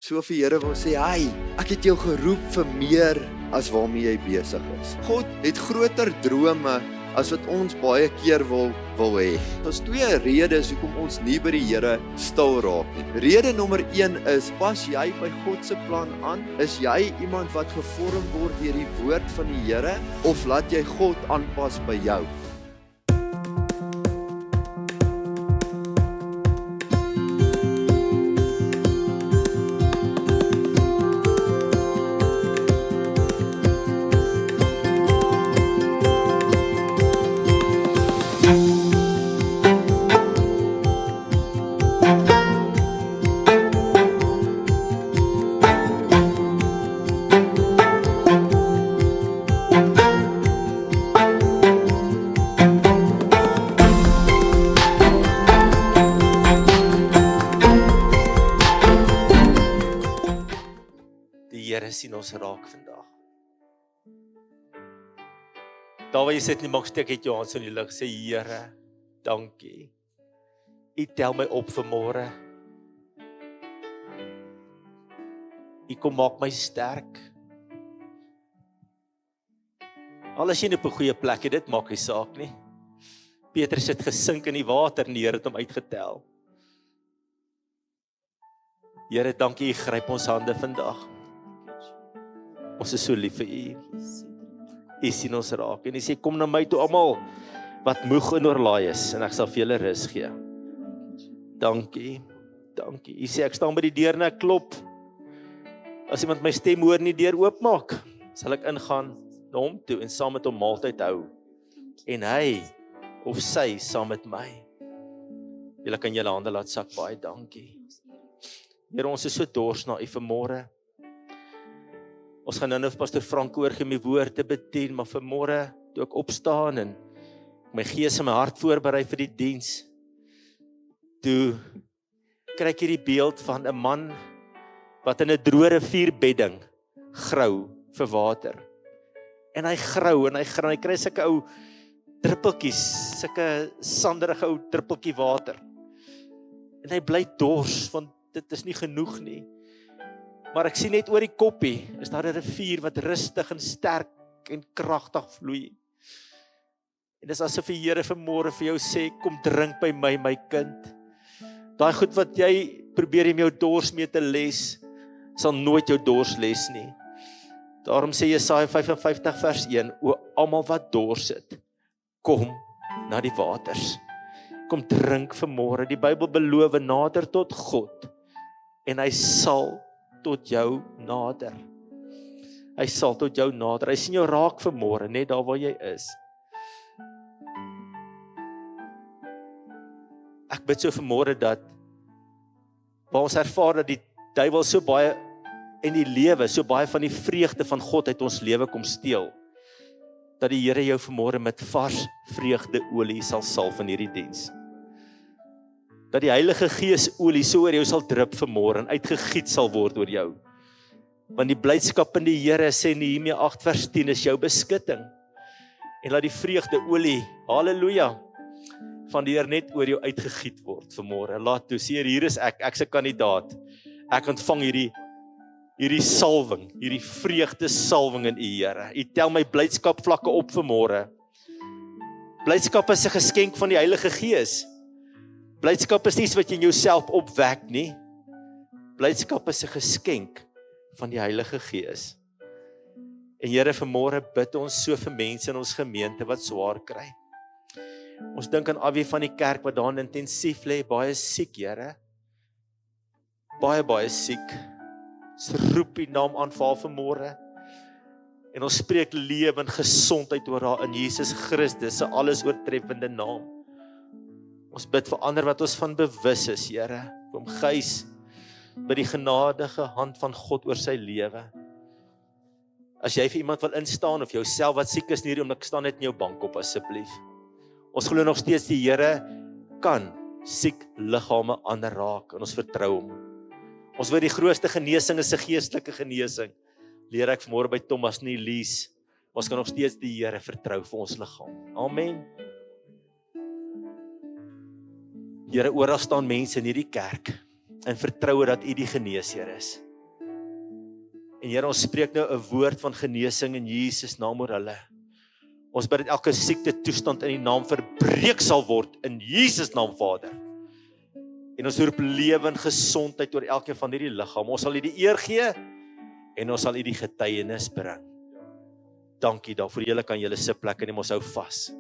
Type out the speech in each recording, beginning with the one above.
So vir Here wil sê, ek het jou geroep vir meer as waarmee jy besig is. God het groter drome as wat ons baie keer wil hê. Daar's twee redes hoekom ons nie by die Here stil raak nie. Rede nommer 1 is, pas jy by God se plan aan? Is jy iemand wat gevorm word deur die woord van die Here, of laat jy God aanpas by jou? Sien ons raak vandag. Daar waar jy sit nie, maak steek uit jou hand in die lug, sê Here, dankie. U tel my op vanmôre. U kom maak my sterk. Al as jy op 'n goeie plek het, dit maak nie saak nie. Petrus het gesink in die water en die Here het hom uitgetel. Here, dankie, U gryp ons hande vandag. Ons is so lief vir U. U sien ons raak en U sê, kom na my toe almal wat moeg en oorlaai is en ek sal vir julle rus gee. Dankie, dankie. U sê, ek staan by die deur en ek klop. As iemand my stem hoor en die deur oopmaak, sal ek ingaan na hom toe en saam met hom maaltyd hou. En hy of sy saam met my. Julle kan julle hande laat sak, baie dankie. Here, ons is so dors na U vanmôre. Ons gaan nou vir Pastor Frank oorgee om die woord te bedien, maar vanmôre toe ek opstaan en my gees en my hart voorberei vir die diens, toe kry ek hierdie beeld van 'n man wat in 'n droë rivierbedding grou vir water. En hy grou en hy kry sulke ou druppeltjies, sulke sanderige ou druppeltjie water. En hy bly dors, want dit is nie genoeg nie. Maar ek sien net oor die koppie, is daar 'n rivier wat rustig en sterk en kragtig vloei. En dis asof die Here vanmôre vir jou sê, kom drink by my, my kind. Daai goed wat jy probeer om jou dors mee te les, sal nooit jou dors les nie. Daarom sê Jesaja 55 vers 1, o almal wat dors het, kom na die waters. Kom drink vanmôre. Die Bybel beloof, nader tot God, en hy sal tot jou nader. Hy sal tot jou nader. Hy sien jou raak vanmôre, net daar waar jy is. Ek bid so vanmôre dat waar ons ervaar dat die duiwel so baie en die lewe, so baie van die vreugde van God uit ons lewe kom steel, dat die Here jou vanmôre met vars vreugdeolie sal salf in hierdie diens. Dat die Heilige Gees olie so oor jou sal drup vanmôre en uitgegiet sal word oor jou. Want die blydskap in die Here, sê Nehemia 8 vers 10, is jou beskutting. En laat die vreugde olie, halleluja, van die Here net oor jou uitgegiet word vanmôre. Laat toe, sê hier is ek se kandidaat. Ek ontvang hierdie salwing, hierdie vreugde salwing in U Here. U tel my blydskap vlakke op vanmôre. Blydskap is 'n geskenk van die Heilige Gees. Blydskap is nie iets wat jy in jouself opwek nie. Blydskap is 'n geskenk van die Heilige Gees. En Here, vanmôre bid ons so vir mense in ons gemeente wat swaar kry. Ons dink aan Awie van die kerk wat daar intensief lê, baie siek, Here. Baie siek. Ons roep U naam aan vir haar vanmôre. En ons spreek lewe en gesondheid oor haar in Jesus Christus se alles oortreffende naam. Ons bid vir ander wat ons van bewus is, Here, om Gees by die genadige hand van God oor sy lewe. As jy vir iemand wil instaan of jouself wat siek is in hierdie oomblik, staan net in jou bank op asseblief. Ons glo nog steeds die Here kan siek liggame ander raak en ons vertrou hom. Ons weet die grootste genesing is 'n geestelike genesing. Leer ek vanmôre by Thomas nie lees. Ons kan nog steeds die Here vertrou vir ons liggaam. Amen. Here, oral staan mense in hierdie kerk en vertrou dat U die geneesheer is. En Here, ons spreek nou 'n woord van genesing in Jesus naam oor hulle. Ons bid dat elke siekte toestand in die naam verbreek sal word in Jesus naam, Vader. En ons roep lewe en gesondheid oor elkeen van hierdie liggaam. Ons sal U die eer gee en ons sal U die getuienis bring. Dankie daarvoor. Julle kan julle sitplekke neem, ons hou vas.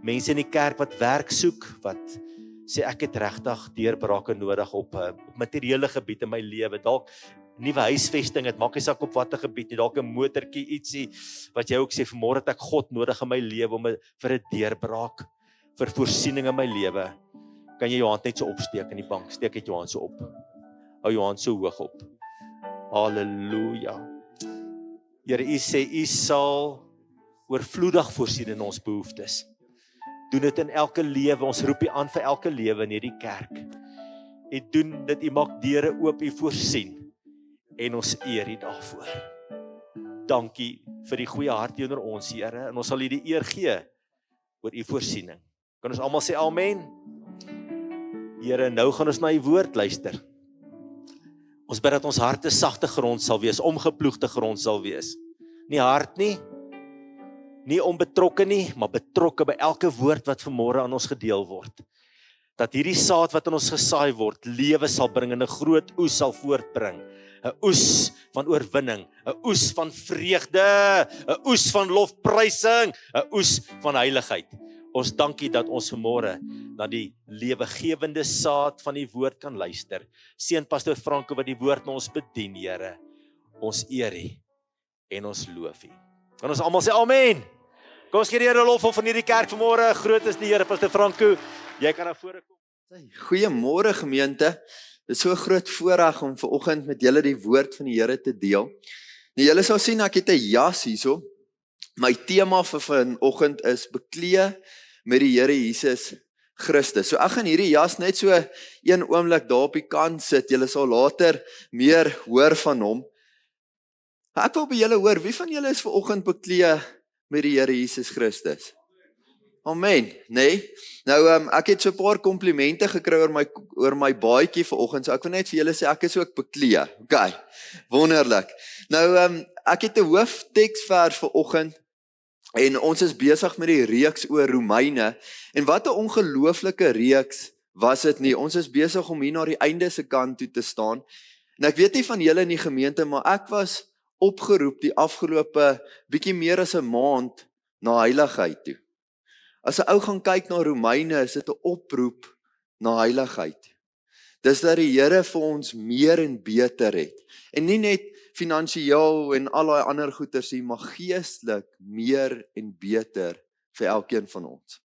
Mense in die kerk wat werk soek, wat sê ek het regtig deurbrake nodig op materiële gebied in my lewe. Dalk nuwe huisvesting, dit maak nie saak op watter gebied nie, dalk 'n motortjie, ietsie wat jy ook sê vanmôre het ek God nodig in my lewe vir 'n deurbraak, vir voorsiening in my lewe. Kan jy jou hand net so opsteek in die bank? Steek net jou hand so op. Hou jou hand so hoog op. Halleluja. Here, U sê U sal oorvloedig voorsien in ons behoeftes. Doen dit in elke lewe. Ons roep U aan vir elke lewe in hierdie kerk. U doen dit, U maak deure oop, U voorsien. En ons eer U daarvoor. Dankie vir die goeie hart teenoor ons, Here, en ons sal U die eer gee oor U voorsiening. Kan ons almal sê amen? Here, nou gaan ons na U woord luister. Ons bid dat ons harte sagte grond sal wees, omgeploegde grond sal wees. Nie hard nie, nie onbetrokke nie, maar betrokke by elke woord wat vanmôre aan ons gedeel word. Dat hierdie saad wat in ons gesaai word, lewe sal bring en 'n groot oes sal voortbring. 'n Oes van oorwinning, 'n oes van vreugde, 'n oes van lofprysing, 'n oes van heiligheid. Ons dankie dat ons vanmôre na die lewegewende saad van die woord kan luister. Seën Pastor Franco wat die woord na ons bedien, Here. Ons eer U en ons loof U. Kan ons almal sê amen? Kom ons gee die Here lof van hierdie kerk vanmôre. Groot is die Here, Pastor Franco. Jy kan na vore kom. Goeiemôre gemeente. Dit is so 'n groot voorreg om vanoggend met julle die woord van die Here te deel. Nou julle sal sien ek het 'n jas hierso. My tema vir vanoggend is bekleë met die Here Jesus Christus. So ek gaan hierdie jas net so een oomblik daar op die kant sit. Julle sal later meer hoor van hom. Ek wil by julle hoor, wie van julle is vanoggend bekleë met die Here Jesus Christus? Amen, nee. Nou ek het so 'n paar komplimente gekry oor my baadjie vanoggend. So ek wil net vir julle sê ek is ook bekleë. Okay. Wonderlik. Nou ek het 'n hoofteksvers vanoggend en ons is besig met die reeks oor Romeine. En wat 'n ongelooflike reeks was dit nie. Ons is besig om hier na die einde se kant toe te staan. En ek weet nie van julle in die gemeente, maar ek was opgeroep die afgelope bietjie meer as 'n maand na heiligheid toe. As 'n ou gaan kyk na Romeine, is dit 'n oproep na heiligheid. Dis dat die Here vir ons meer en beter het. En nie net finansiëel en al daai ander goeders nie, maar geestelik meer en beter vir elkeen van ons.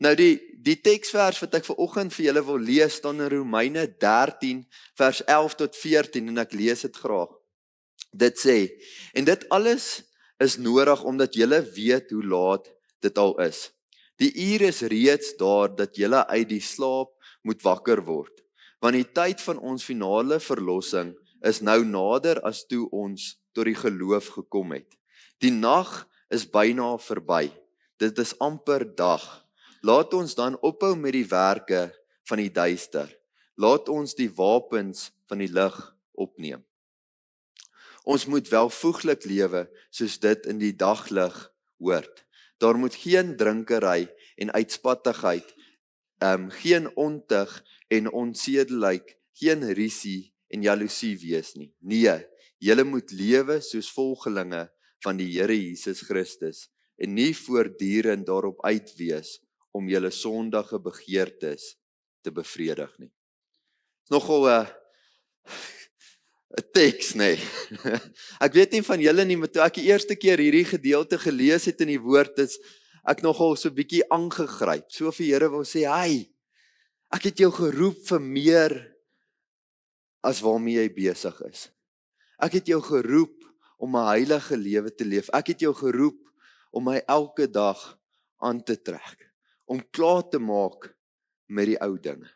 Nou die teksvers wat ek vanoggend vir julle wil lees, staan in Romeine 13 vers 11 tot 14 en ek lees dit graag. Dit sê: en dit alles is nodig omdat julle weet hoe laat dit al is. Die uur is reeds daar dat julle uit die slaap moet wakker word, want die tyd van ons finale verlossing is nou nader as toe ons tot die geloof gekom het. Die nag is byna verby. Dit is amper dag. Laat ons dan ophou met die werke van die duister. Laat ons die wapens van die lig opneem. Ons moet welvoeglik lewe soos dit in die daglig hoort. Daar moet geen drinkery en uitspattigheid, geen ontug en onsedelikheid, geen risie en jaloesie wees nie. Nee, julle moet lewe soos volgelinge van die Here Jesus Christus en nie voortdurend daarop uit wees om julle sondige begeertes te bevredig nie. Is nogal 'n teks, nee. Ek weet nie van julle nie, maar toe ek die eerste keer hierdie gedeelte gelees het in die woord, is ek nogal so 'n bietjie aangegryp. So vir Here wil sê, "Hey, ek het jou geroep vir meer as waarmee jy besig is. Ek het jou geroep om 'n heilige lewe te leef. Ek het jou geroep om my elke dag aan te trek, om klaar te maak met die ou dinge."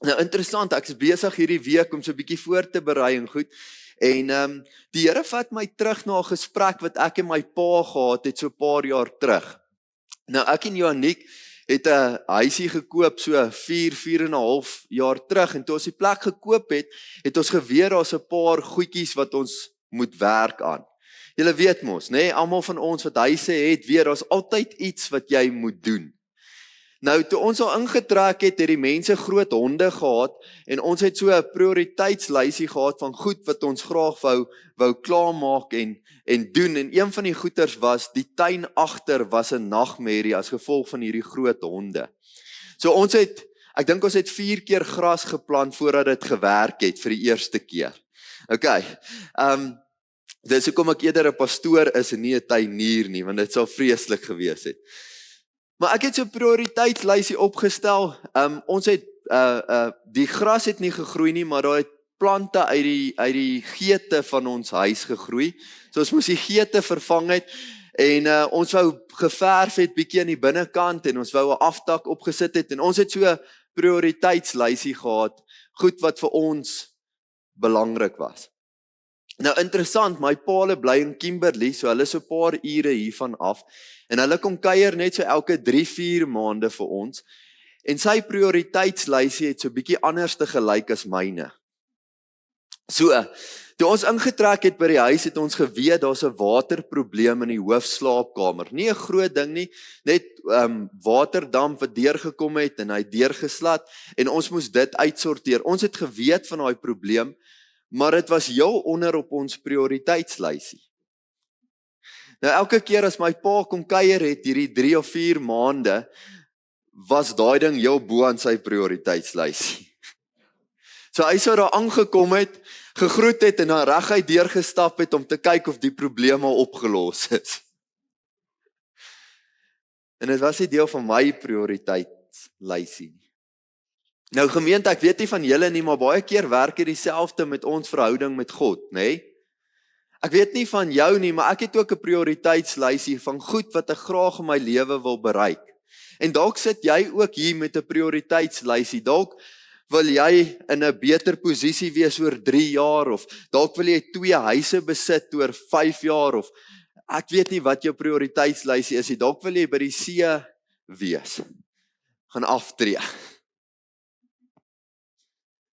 Nou interessant, ek is besig hierdie week om so 'n bietjie voor te berei en goed. En die Here vat my terug na 'n gesprek wat ek en my pa gehad het so 'n paar jaar terug. Nou ek en Johanniek het 'n huisie gekoop so 4.5 jaar terug en toe ons die plek gekoop het ons geweet daar's 'n paar goedjies wat ons moet werk aan. Julle weet mos, nê, almal van ons wat huise het, weet daar's altyd iets wat jy moet doen. Nou toe ons al ingetrek het die mense groot honde gehad en ons het so 'n prioriteitslysie gehad van goed wat ons graag wou klaarmaak en doen en een van die goeters was die tuin agter was 'n nagmerrie as gevolg van hierdie groot honde. So ek dink ons het 4 keer gras geplant voordat dit gewerk het vir die eerste keer. Okay. Dis hoekom ek eerder 'n pastoor is en nie 'n tuinier nie, want dit sou vreeslik gewees het. Maar ek het so 'n prioriteitslysie opgestel. Ons het die gras het nie gegroei nie, maar daar het plante uit die geete van ons huis gegroei. So ons moes die geete vervang het en ons wou geverf het bietjie aan die binnekant en ons wou 'n afdak opgesit het en ons het so 'n prioriteitslysie gehad, goed wat vir ons belangrik was. Nou interessant, my paal bly in Kimberley, so hulle is so 'n paar ure hiervan af en hulle kom kuier net so elke 3-4 maande vir ons en sy prioriteitslysie het so bietjie anders te gelyk as myne. So, toe ons ingetrek het by die huis het ons geweet daar's 'n waterprobleem in die hoofslaapkamer. Nie 'n groot ding nie, net waterdamp wat deurgekom het en hy deurgeslat en ons moes dit uitsorteer. Ons het geweet van daai probleem, maar dit was heel onder op ons prioriteitslysie. Nou elke keer as my pa kom kuier het hierdie 3 of 4 maande, was daai ding heel bo aan sy prioriteitslysie. So hy sou daar aangekom het, gegroet het en dan reguit deurgestap het om te kyk of die probleem al opgelos is. En dit was nie deel van my prioriteitslysie nie. Nou gemeente, ek weet nie van julle nie, maar baie keer werk dit dieselfde met ons verhouding met God, nê? Ek weet nie van jou nie, maar ek het ook 'n prioriteitslysie van goed wat ek graag in my lewe wil bereik. En dalk sit jy ook hier met 'n prioriteitslysie. Dalk wil jy in 'n beter posisie wees oor 3 jaar of dalk wil jy 2 huise besit oor 5 jaar of ek weet nie wat jou prioriteitslysie is nie. Dalk wil jy by die see wees. Gaan aftree.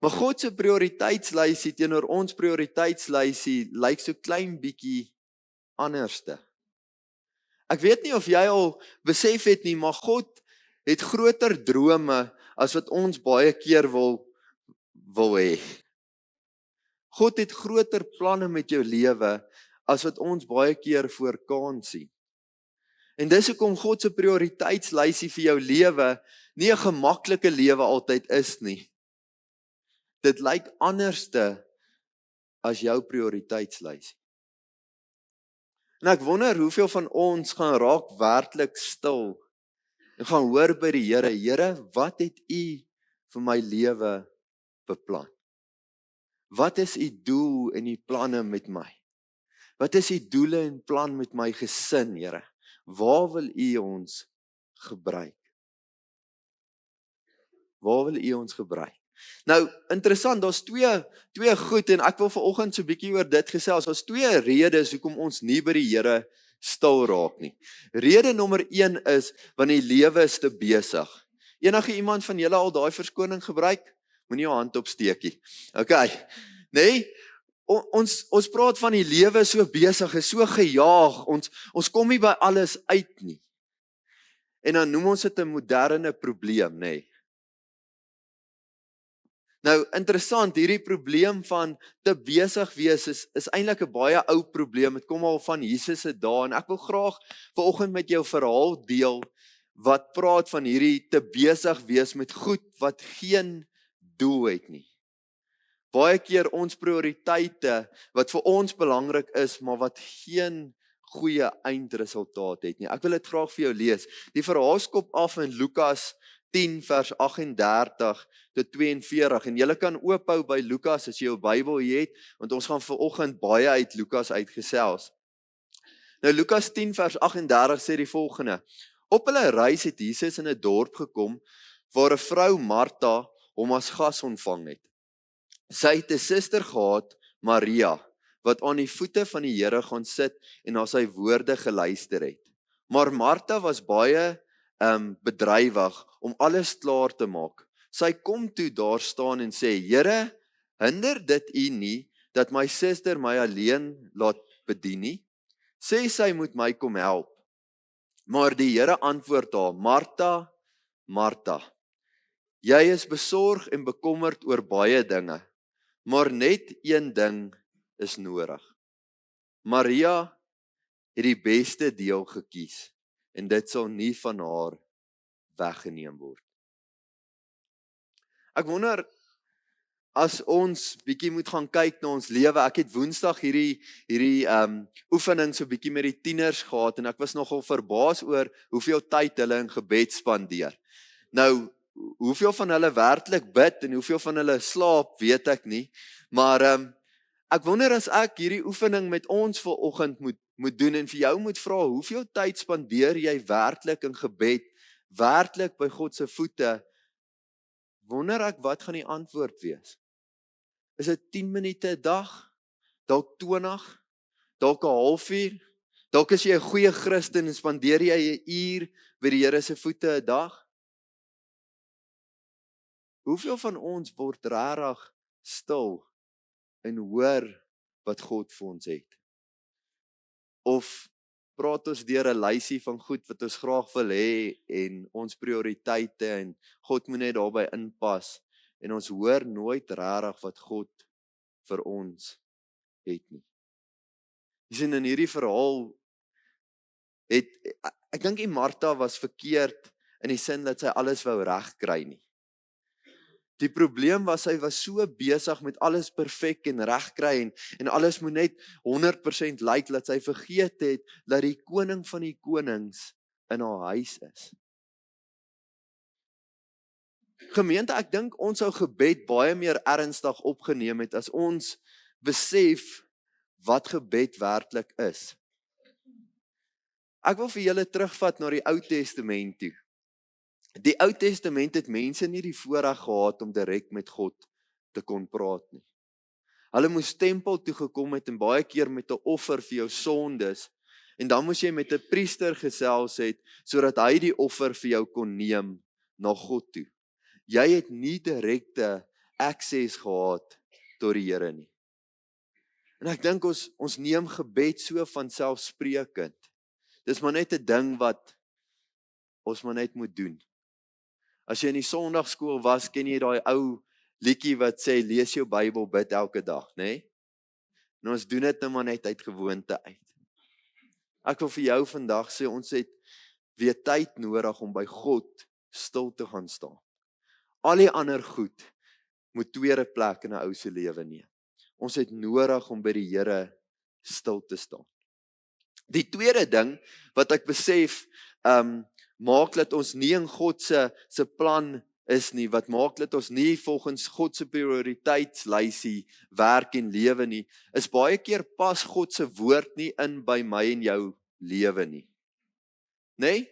Maar God se prioriteitslysie teenoor ons prioriteitslysie lyk so klein bietjie anderste. Ek weet nie of jy al besef het nie, maar God het groter drome as wat ons baie keer wil hê. God het groter planne met jou lewe as wat ons baie keer voor kan sien. En dis hoekom God se prioriteitslysie vir jou lewe nie 'n gemaklike lewe altyd is nie. Dit lyk anderste as jou prioriteitslysie. En ek wonder hoeveel van ons gaan raak werklik stil en gaan hoor by die Here, Here, wat het U vir my lewe beplan? Wat is U doel en U planne met my? Wat is U doele en plan met my gesin, Here? Waar wil U ons gebruik? Waar wil U ons gebruik? Nou, interessant, daar's twee goed en ek wil vanoggend so 'n bietjie oor dit gesels. Daar's 2 redes hoekom ons nie by die Here stil raak nie. Rede nommer 1 is want die lewe is te besig. Enige iemand van julle al daai verskoning gebruik? Moenie jou hand opsteek nie. Okay. Nee, ons praat van die lewe so besig, is so gejaag. Ons kom nie by alles uit nie. En dan noem ons dit 'n moderne probleem, nê. Nou, interessant, hierdie probleem van te besig wees is eintlik 'n baie ou probleem. Dit kom al van Jesus se dae en ek wil graag vanoggend met jou verhaal deel wat praat van hierdie te besig wees met goed wat geen doel het nie. Baie keer ons prioriteite wat vir ons belangrik is, maar wat geen goeie eindresultaat het nie. Ek wil dit graag vir jou lees. Die verhaal skop af in Lukas 10 vers 38 tot 42 en julle kan oophou by Lukas as jy jou Bybel het, want ons gaan vanoggend baie uit Lukas uitgesels. Nou Lukas 10 vers 38 sê die volgende: Op hulle reis het Jesus in 'n dorp gekom waar 'n vrou Martha hom as gas ontvang het. Sy het 'n suster gehad, Maria, wat aan die voete van die Here gaan sit en na sy woorde geluister het. Maar Martha was baie bedrywig om alles klaar te maak. Sy kom toe daar staan en sê, Here, hinder dit U nie, dat my suster my alleen laat bedien nie. Sê sy moet my kom help. Maar die Here antwoord haar, Martha, Martha, jy is besorg en bekommerd oor baie dinge, maar net een ding is nodig. Maria het die beste deel gekies, en dit sal nie van haar weggeneem word. Ek wonder, as ons bietjie moet gaan kyk na ons lewe, ek het Woensdag hierdie oefening so bietjie met die tieners gehad, en ek was nogal verbaas oor hoeveel tyd hulle in gebed spandeer. Nou, hoeveel van hulle werklik bid, en hoeveel van hulle slaap, weet ek nie, maar ek wonder as ek hierdie oefening met ons vanoggend moet doen, en vir jou moet vra, hoeveel tyd spandeer jy werklik in gebed, werklik by God se voete, wonder ek wat gaan die antwoord wees. Is dit 10 minute 'n dag, dalk 20, dalk 'n halfuur, dalk as jy 'n goeie Christen en spandeer jy 'n uur by die Here se voete 'n dag? Hoeveel van ons word regtig stil en hoor wat God vir ons het? Of praat ons deur 'n lysie van goed wat ons graag wil hê en ons prioriteite en God moet net daarbey inpas en ons hoor nooit regtig wat God vir ons het nie. Jy sien in hierdie verhaal ek dink die Martha was verkeerd in die sin dat sy alles wou regkry nie. Die probleem was sy was so besig met alles perfek en regkry en alles moet net 100% lyk dat sy vergeet het dat die koning van die konings in haar huis is. Gemeente, ek dink ons sou gebed baie meer ernstig opgeneem het as ons besef wat gebed werklik is. Ek wil vir julle terugvat na die Ou Testament toe. Die Ou Testament het mense nie die voorreg gehad om direk met God te kon praat nie. Hulle moes tempel toe gekom het en baie keer met 'n offer vir jou sondes en dan moes jy met 'n priester gesels het sodat hy die offer vir jou kon neem na God toe. Jy het nie direkte access gehad tot die Here nie. En ek dink ons neem gebed so van selfsprekend. Dis maar net 'n ding wat ons maar net moet doen. As jy in die Sondagskool was, ken jy daai ou liedjie wat sê lees jou Bybel, bid elke dag, né? Nee? En ons doen dit nou maar net uit gewoonte uit. Ek wil vir jou vandag sê ons het weer tyd nodig om by God stil te gaan staan. Al die ander goed moet tweede plek in 'n ou se lewe neem. Ons het nodig om by die Here stil te staan. Die tweede ding wat ek besef, maak dat ons nie in God se plan is nie, wat maak dat ons nie volgens God se prioriteitslysie werk en lewe nie, is baie keer pas God se woord nie in by my en jou lewe nie. Nee?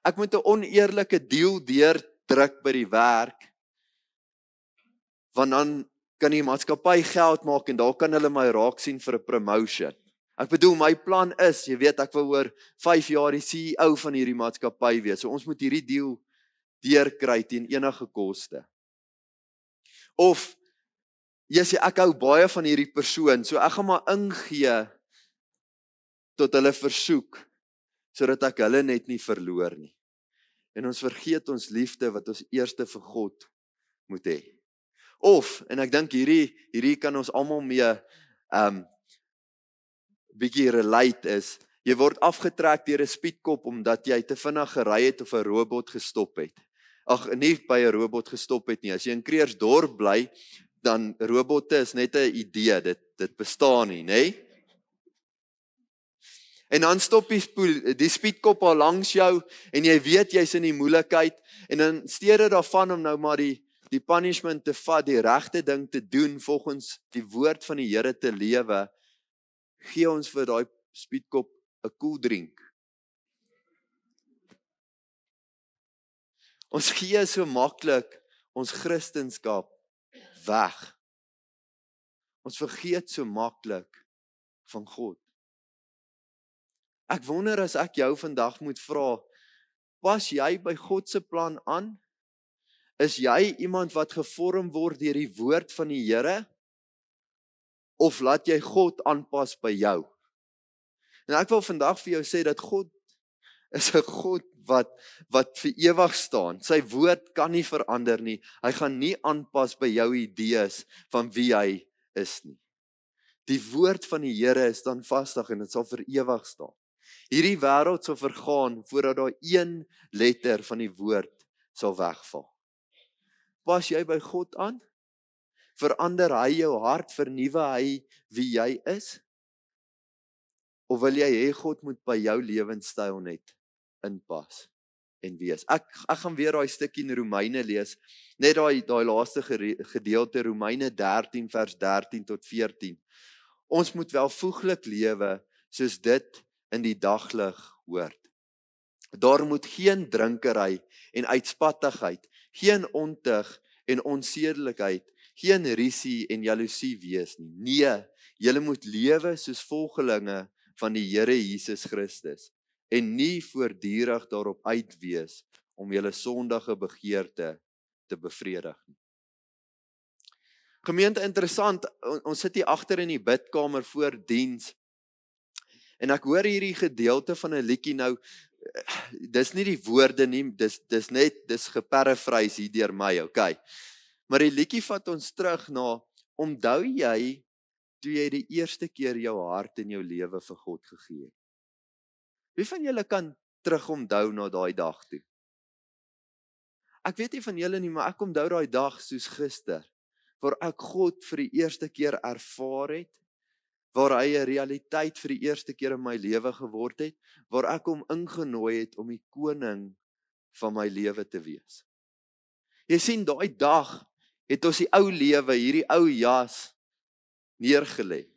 Ek moet 'n oneerlike deal deurdruk by die werk, want dan kan die maatskappy geld maak en daar kan hulle my raak sien vir 'n promotion. Ek bedoel, my plan is, jy weet, ek wil oor 5 jaar die CEO van hierdie maatskappy wees. So ons moet hierdie deal deurkry teen enige koste. Of, jy sê, ek hou baie van hierdie persoon, so ek gaan maar ingee tot hulle versoek, sodat ek hulle net nie verloor nie. En ons vergeet ons liefde wat ons eerste vir God moet hê. Of, en ek dink hierdie kan ons almal mee bietjie relate is, jy word afgetrek deur 'n speedkop omdat jy te vinnig gery het of 'n robot gestop het. Ag, nie by 'n robot gestop het nie. As jy in Kreersdorp bly, dan robotte is net 'n idee, dit bestaan nie, né? En dan stop die speedkop al langs jou en jy weet jy's in die moeilikheid en in steede daarvan om nou maar die punishment te vat, die regte ding te doen volgens die woord van die Here te lewe, gee ons vir daai speedkop 'n koeldrink. Ons gee so maklik ons Christendom weg. Ons vergeet so maklik van God. Ek wonder as ek jou vandag moet vra, Pas jy by God se plan aan? Is jy iemand wat gevorm word deur die woord van die Here? Of laat jy God aanpas by jou? En ek wil vandag vir jou sê dat God is 'n God wat vir ewig staan. Sy woord kan nie verander nie. Hy gaan nie aanpas by jou idees van wie hy is nie. Die woord van die Here is dan vastig en dit sal vir ewig staan. Hierdie wêreld sal vergaan voordat daar een letter van die woord sal wegval. Pas jy by God aan? Verander hy jou hart, vernuwe hy wie jy is? Of wil jy hê God moet by jou lewenstyl net inpas en wees? Ek gaan weer daai stukkie in Romeine lees, net daai laaste gedeelte, Romeine 13 vers 13 tot 14. Ons moet welvoeglik lewe soos dit in die daglig hoort. Daar moet geen drinkery en uitspattigheid, geen ontug en onsedelikheid, geen risie en jaloesie wees nie. Nee, julle moet lewe soos volgelinge van die Here Jesus Christus en nie voortdurend daarop uit wees om julle sondige begeerte te bevredig nie. Gemeente, interessant, ons sit hier agter in die bidkamer voor diens en ek hoor hierdie gedeelte van 'n liedjie nou, dis nie die woorde nie, dis geparaphrase hier deur my, okay. Maar die liedjie vat ons terug na, onthou jy toe jy die eerste keer jou hart en jou lewe vir God gegee het? Wie van julle kan terug onthou na daai dag toe? Ek weet nie van julle nie, maar ek onthou daai dag soos gister, waar ek God vir die eerste keer ervaar het, waar hy 'n realiteit vir die eerste keer in my lewe geword het, waar ek hom ingenooi het om die koning van my lewe te wees. Jy sien, daai dag het ons die ou lewe, hierdie ou jas neergelê.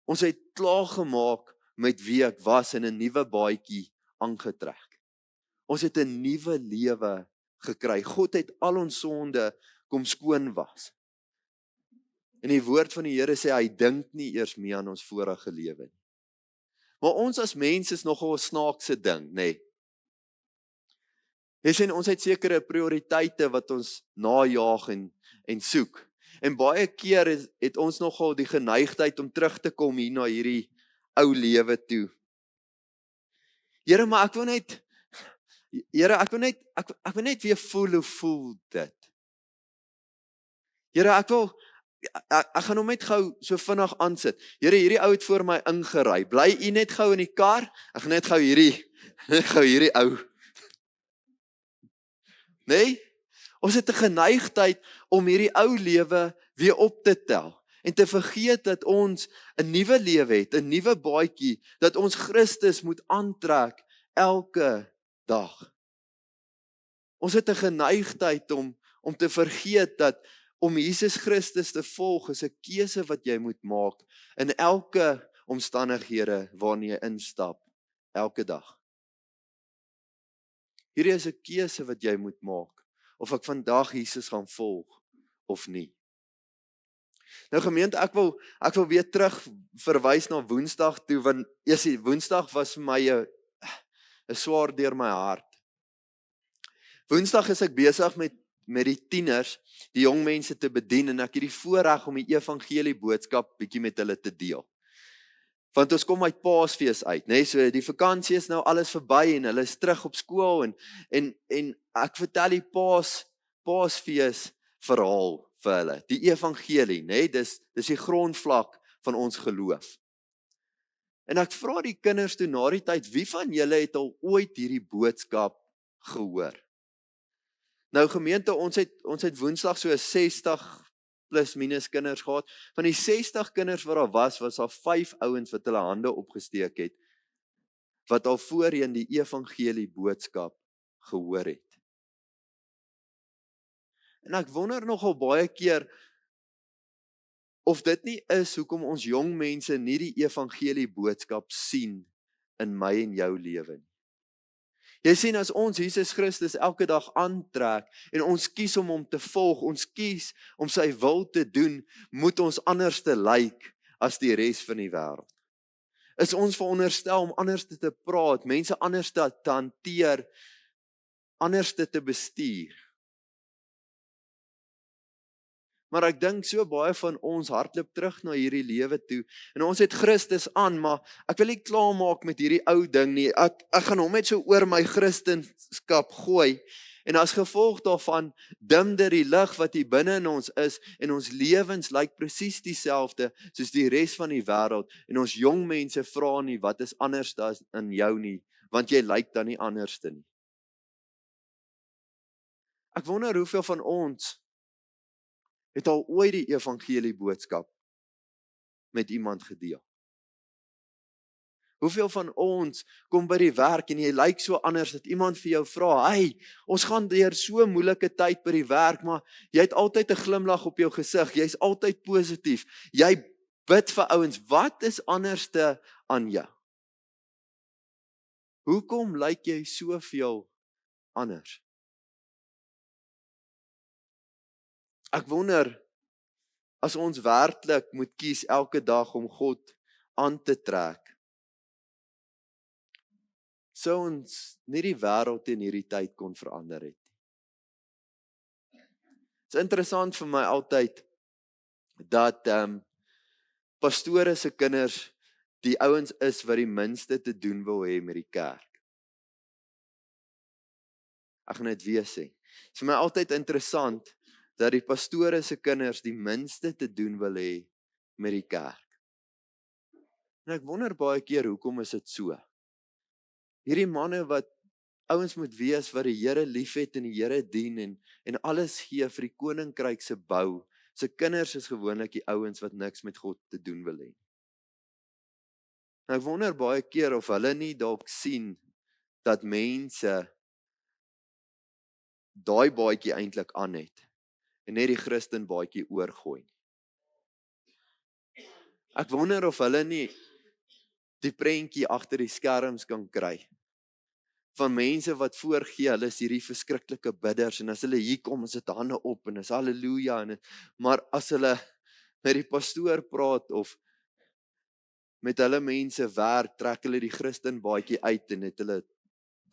Ons het klaar gemaak met wie ek was en 'n nuwe baadjie aangetrek. Ons het 'n nuwe lewe gekry. God het al ons sonde kom skoon was. En die woord van die Here sê hy dink nie eers meer aan ons vorige lewe nie. Maar ons as mense is nogal 'n snaakse ding, nê? Jy sien, ons het sekere prioriteite wat ons najaag en soek. En baie keer het ons nogal die geneigtheid om terug te kom hier na hierdie ou lewe toe. Here, maar ek wil net weer voel hoe voel dit. Here, ek gaan hom net gou so vinnig aansit. Here, hierdie ou het voor my ingery. Bly u net gou in die kar. Ek gaan net gou hierdie ou. Nee? Ons het 'n geneigtheid om hierdie ou lewe weer op te tel en te vergeet dat ons 'n nuwe lewe het, 'n nuwe baadjie, dat ons Christus moet aantrek elke dag. Ons het 'n geneigtheid om te vergeet dat om Jesus Christus te volg is 'n keuse wat jy moet maak in elke omstandighede waarin jy instap, elke dag. Hierdie is 'n keuse wat jy moet maak, of ek vandag Jesus gaan volg of nie. Nou gemeente, ek wil weer terug verwys na Woensdag toe, want Woensdag was vir my 'n swaar deur my hart. Woensdag is ek besig met die tieners, die jong mense te bedien, en ek het die voorreg om die evangelie boodskap bietjie met hulle te deel. Want ons kom uit Paasfees uit, né? So die vakansie is nou alles verby en hulle is terug op skool en ek vertel die Paasfees verhaal vir hulle, die evangelie, né? Dis die grondvlak van ons geloof. En ek vra die kinders toe na die tyd, wie van julle het al ooit hierdie boodskap gehoor? Nou gemeente, ons het Woensdag so 60 plus minus kinders gehad. Van die 60 kinders wat daar was daar 5 ouens wat hulle hande opgesteek het, wat al voorheen die evangelie boodskap gehoor het. En ek wonder nogal baie keer of dit nie is hoekom ons jong mense nie die evangelie boodskap sien in my en jou lewe nie. Jy sien, as ons Jesus Christus elke dag aantrek en ons kies om hom te volg, ons kies om sy wil te doen, moet ons anders te lyk as die res van die wêreld. is ons veronderstel om anders te praat, mense anders te hanteer, anders te bestuur. Maar ek dink so baie van ons hardloop terug na hierdie lewe toe, en ons het Christus aan, maar ek wil nie klaarmaak met hierdie ou ding nie, ek gaan hom net so oor my Christenskap gooi, en as gevolg daarvan, dimder die lig wat hier binne in ons is, en ons lewens lyk presies dieselfde, soos die res van die wêreld, en ons jong mense vra nie, wat is anders as in jou nie, want jy lyk dan nie anderste nie. Ek wonder hoeveel van ons het al ooit die evangelie boodskap met iemand gedeel. Hoeveel van ons kom by die werk en jy lyk so anders dat iemand vir jou vra, hey, ons gaan deur so moeilike tyd by die werk, maar jy het altyd 'n glimlag op jou gesig, jy's altyd positief, jy bid vir ouens, wat is anderste aan jou? Hoekom lyk jy soveel anders? Ek wonder, as ons werklik moet kies elke dag om God aan te trek, sou ons nie die wêreld in hierdie tyd kon verander het. Dit is interessant vir my altyd, dat pastore se kinders die ouens is wat die minste te doen wil hê met die kerk. Ek gaan dit weer sê. Dit is vir my altyd interessant, dat die pastore se kinders die minste te doen wil hê met die kerk. En ek wonder baie keer, hoekom is dit so? Hierdie manne wat ouens moet wees wat die Here liefhet en die Here dien en alles gee vir die koninkryk se bou, se kinders is gewoonlik die ouens wat niks met God te doen wil hê. En ek wonder baie keer of hulle nie dalk sien dat mense daai baadjie eintlik aan het en net die Christen baadjie oorgooi. Ek wonder of hulle nie die prentjie agter die skerms kan kry van mense wat voorgee, hulle is hierdie verskriklike bidders, en as hulle hier kom, is dit hande op, en is halleluja, maar as hulle met die pastoor praat, of met hulle mense werk, trek hulle die Christen baadjie uit, en het hulle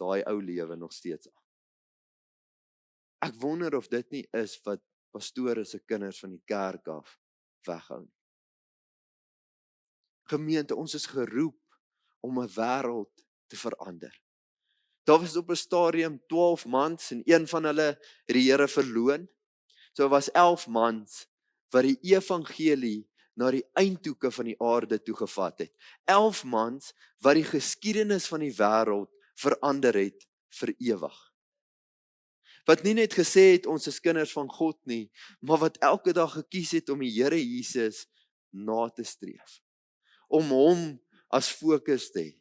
daai ou lewe nog steeds af. Ek wonder of dit nie is wat pastore se kinders van die kerk af weghou nie. Gemeente, ons is geroep om 'n wêreld te verander. Daar was op 'n stadium 12 mans en een van hulle het die Here verloon. So was 11 mans wat die evangelie na die eindhoeke van die aarde toe gevat het. 11 mans wat die geskiedenis van die wêreld verander het vir ewig. Wat nie net gesê het ons is kinders van God nie, maar wat elke dag gekies het om die Here Jesus na te streef. Om hom as fokus te hê.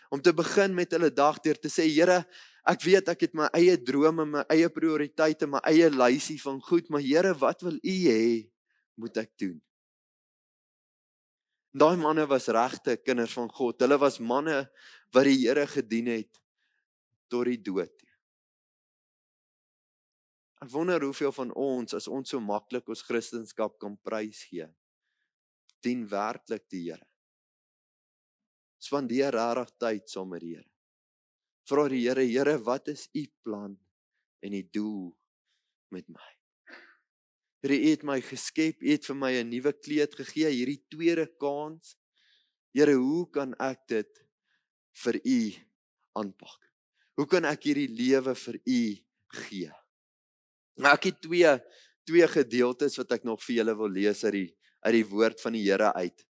Om te begin met hulle dag deur te sê, Here, ek weet ek het my eie drome, my eie prioriteite, my eie lysie van goed, maar Here, wat wil U hê moet ek doen? Daai manne was regte kinders van God. Hulle was manne wat die Here gedien het tot die dood. Ek wonder hoeveel van ons, as ons so maklik ons Christendom kan prysgee, dien werklik die Here. Spandeer regtig tyd saam met die Here. Vra die Here, Here, wat is U plan en U doel met my? Here, U het my geskep, U het vir my 'n nuwe kleed gegee, hierdie tweede kans. Here, hoe kan ek dit vir U aanpak? Hoe kan ek hierdie lewe vir U gee? Maar ek het twee gedeeltes wat ek nog vir julle wil lees uit die woord van die Here uit.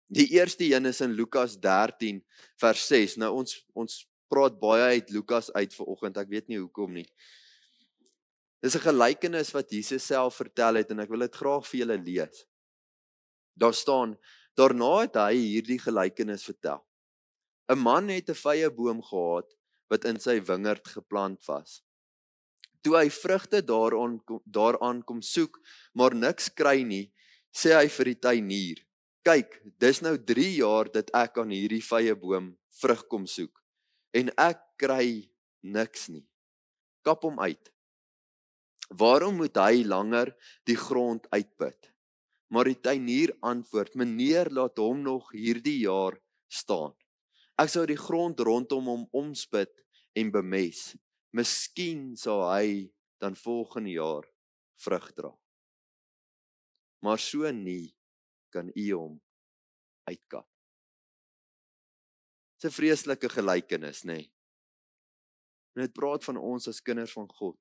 Die eerste een is in Lukas 13 vers 6. Nou ons praat baie uit Lukas uit vanoggend, ek weet nie hoekom nie. Dis 'n gelykenis wat Jesus self vertel het en ek wil dit graag vir julle lees. Daar staan, daarna het hy hierdie gelykenis vertel. 'n Man het 'n vyeboom gehad wat in sy wingerd geplant was. Toe hy vrugte daaraan kom soek, maar niks kry nie, sê hy vir die tuinier, kyk, dis nou 3 jaar dat ek aan hierdie vyeboom vrug kom soek, en ek kry niks nie. Kap hom uit. Waarom moet hy langer die grond uitput? Maar die tuinier antwoord, meneer, laat hom nog hierdie jaar staan. Ek sou die grond rondom hom omspit en bemest. Miskien sal hy dan volgende jaar vrug dra. Maar so nie kan u hom uitkap. Dis 'n vreeslike gelykenis, nê? En dit praat van ons as kinders van God.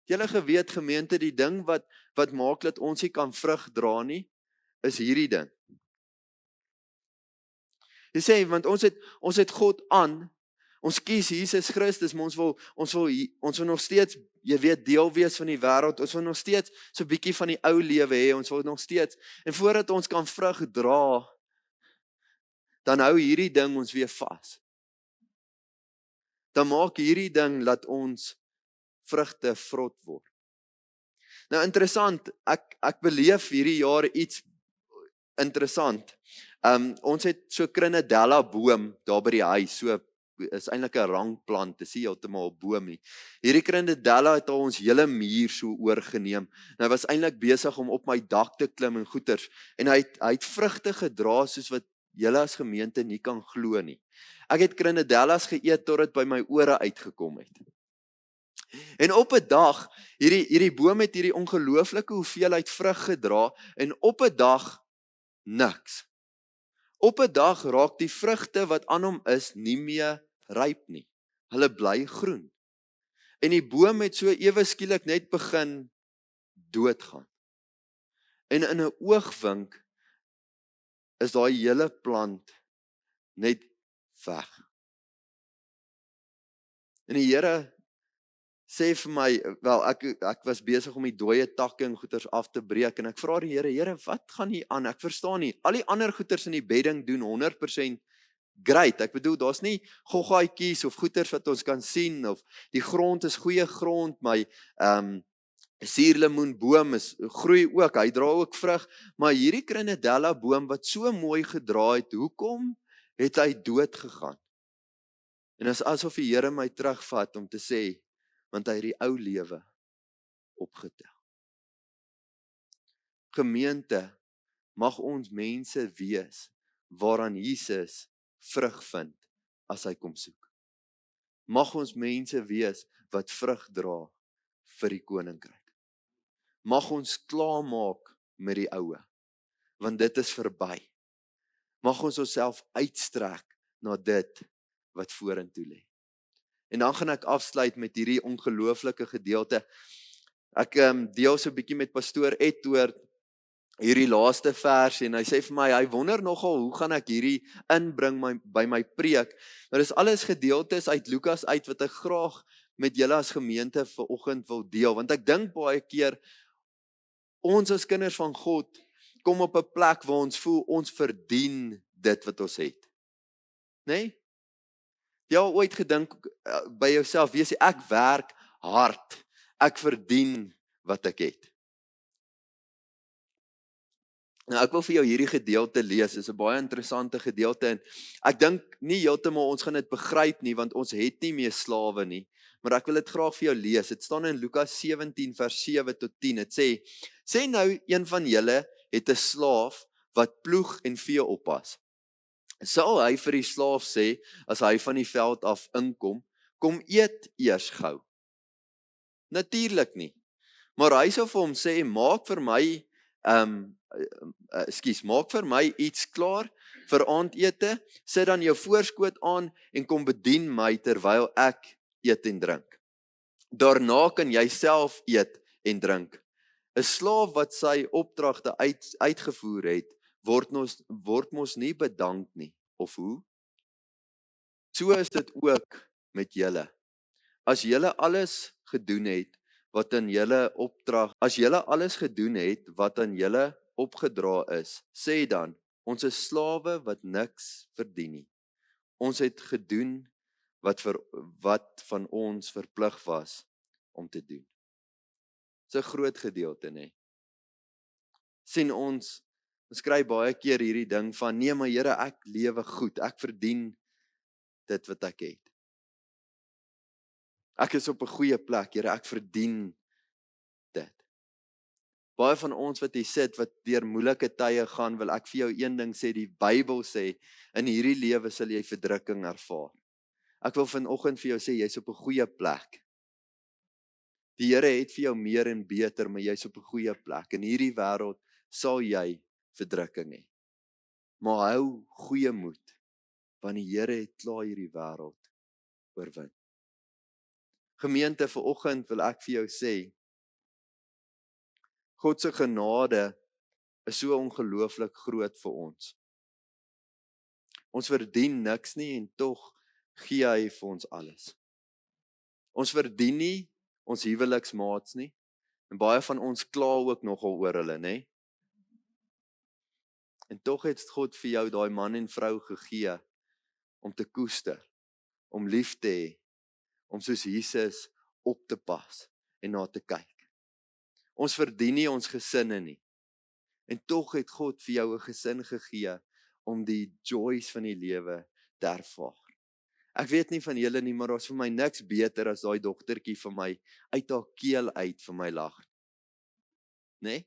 Julle geweet gemeente, die ding wat maak dat ons nie kan vrug dra nie, is hierdie ding. Jy sê, want ons het God aan, ons kies Jesus Christus, maar ons wil nog steeds, jy weet, deel wees van die wêreld, ons wil nog steeds so 'n bietjie van die ou lewe hê, ons wil nog steeds, en voordat ons kan vrug dra, dan hou hierdie ding ons weer vas. Dan maak hierdie ding dat ons vrugte vrot word. Nou interessant, ek beleef hierdie jaar iets interessant. Ons het so Crenadella boom daar by die huis, so is eintlik 'n rankplant, dis nie heeltemal 'n boom nie. Hierdie Crenadella het al ons hele muur so oorgeneem. En hy was eintlik besig om op my dak te klim en goeters, en hy het vrugte gedra soos wat julle as gemeente nie kan glo nie. Ek het Crenadellas geëet tot dit by my ore uitgekom het. En op 'n dag, hierdie boom het hierdie ongelooflike hoeveelheid vrug gedra, en op 'n dag niks. Op 'n dag raak die vrugte wat aan hom is nie meer ryp nie. Hulle bly groen. En die boom het so ewe skielik net begin doodgaan. En in 'n oogwink is daai hele plant net weg. En die Here sê vir my, wel ek was besig om die dooie takke en goeters af te breek, en ek vra die Here, wat gaan hier aan? Ek verstaan nie. Al die ander goeters in die bedding doen 100% great. Ek bedoel, daar's nie goggaatjies of goeters wat ons kan sien, of die grond is goeie grond, my suurlemoenboom groei ook, hy dra ook vrug, maar hierdie Crenadella boom wat so mooi gedra het, hoekom het hy dood gegaan? En dit is asof die Here my terugvat om te sê, want hy het die ou lewe opgetel. Gemeente, mag ons mense wees waaraan Jesus vrug vind as hy kom soek. Mag ons mense wees wat vrug dra vir die koninkryk. Mag ons klaarmaak met die oue, want dit is verby. Mag ons onsself uitstrek na dit wat vorentoe lê. En dan gaan ek afsluit met hierdie ongelooflike gedeelte. Ek deel so 'n bietjie met pastoor Ed oor hierdie laaste vers, en hy sê vir my, hy wonder nogal, hoe gaan ek hierdie inbring by my preek? Maar dis alles gedeeltes uit Lukas uit, wat ek graag met julle as gemeente vanoggend wil deel, want ek dink baie keer, ons as kinders van God, kom op 'n plek waar ons voel, ons verdien dit wat ons het. Nee? Jy al ooit gedink by jouself, wees jy, ek werk hard, ek verdien wat ek het. Nou, ek wil vir jou hierdie gedeelte lees, dit is 'n baie interessante gedeelte, en ek dink nie heeltemal ons gaan dit begryp nie, want ons het nie meer slawe nie, maar ek wil dit graag vir jou lees. Dit staan in Lukas 17 vers 7 tot 10, dit sê nou een van julle het 'n slaaf wat ploeg en vee oppas. Sal hy vir die slaaf sê, as hy van die veld af inkom, kom eet eers gou? Natuurlik nie. Maar hy sal vir hom sê, maak vir my iets klaar vir aandete, sit dan jou voorskoot aan en kom bedien my terwyl ek eet en drink. Daarna kan jy self eet en drink. 'n Slaaf wat sy opdragte uitgevoer het, word mos nie bedank nie, of hoe? So is dit ook met julle. As julle alles gedoen het wat aan julle opgedra is, sê dan, ons is slawe wat niks verdien nie. Ons het gedoen wat van ons verplig was om te doen. Dis 'n groot gedeelte, nê. Sien ons kry baie keer hierdie ding van, nee, maar Here, ek lewe goed, ek verdien dit wat ek het. Ek is op 'n goeie plek, Here, ek verdien dit. Baie van ons wat hier sit, wat deur moeilike tye gaan, wil ek vir jou een ding sê, die Bybel sê, in hierdie lewe sal jy verdrukking ervaar. Ek wil vanoggend vir jou sê, jy's op 'n goeie plek. Die Here het vir jou meer en beter, maar jy's op 'n goeie plek. In hierdie wêreld sal jy verdrukking hê. Maar hou goeie moed, want die Here het klaar hierdie wêreld oorwin. Gemeente, vanoggend wil ek vir jou sê, God se genade is so ongelooflik groot vir ons. Ons verdien niks nie en tog gee hy vir ons alles. Ons verdien nie ons huweliksmaats nie, en baie van ons kla ook nogal oor hulle, nê? En tog het God vir jou daai man en vrou gegee om te koester, om lief te hê, om soos Jesus op te pas en na te kyk. Ons verdien nie ons gesinne nie. En tog het God vir jou 'n gesin gegee om die joys van die lewe te ervaar. Ek weet nie van julle nie, maar daar's vir my niks beter as daai dogtertjie vir my uit haar keel uit vir my lag. Né?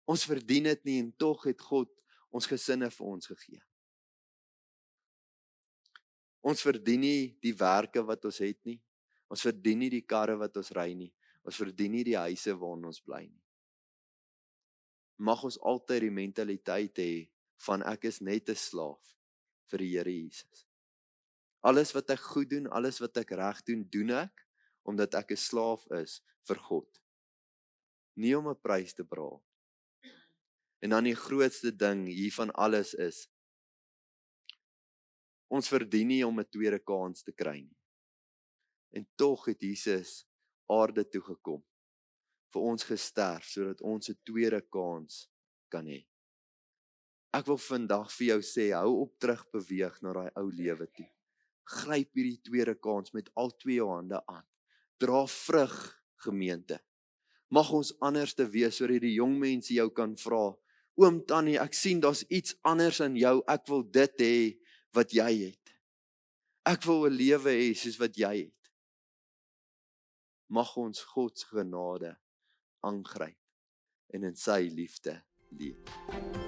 Ons verdien dit nie en tog het God ons gesinne vir ons gegee. Ons verdien nie die werke wat ons het nie. Ons verdien nie die karre wat ons ry nie. Ons verdien nie die huise waarin ons bly nie. Mag ons altyd die mentaliteit hê van ek is net 'n slaaf vir die Here Jesus. Alles wat ek goed doen, alles wat ek reg doen, doen ek omdat ek 'n slaaf is vir God. Nie om 'n prys te betaal. En dan die grootste ding hiervan alles is, ons verdien nie om 'n tweede kans te kry nie. En tog het Jesus aarde toe gekom, vir ons gesterf, sodat ons 'n tweede kans kan hê. Ek wil vandag vir jou sê, hou op terug beweeg na daai ou lewe toe. Gryp hierdie tweede kans met al twee jou hande aan. Dra vrug, gemeente. Mag ons anders te wees, sodat die jong mense jou kan vra, oom Tannie, ek sien daar's iets anders in jou, ek wil dit hê wat jy het. Ek wil 'n lewe hê soos wat jy het. Mag ons God se genade aangryp en in sy liefde leef.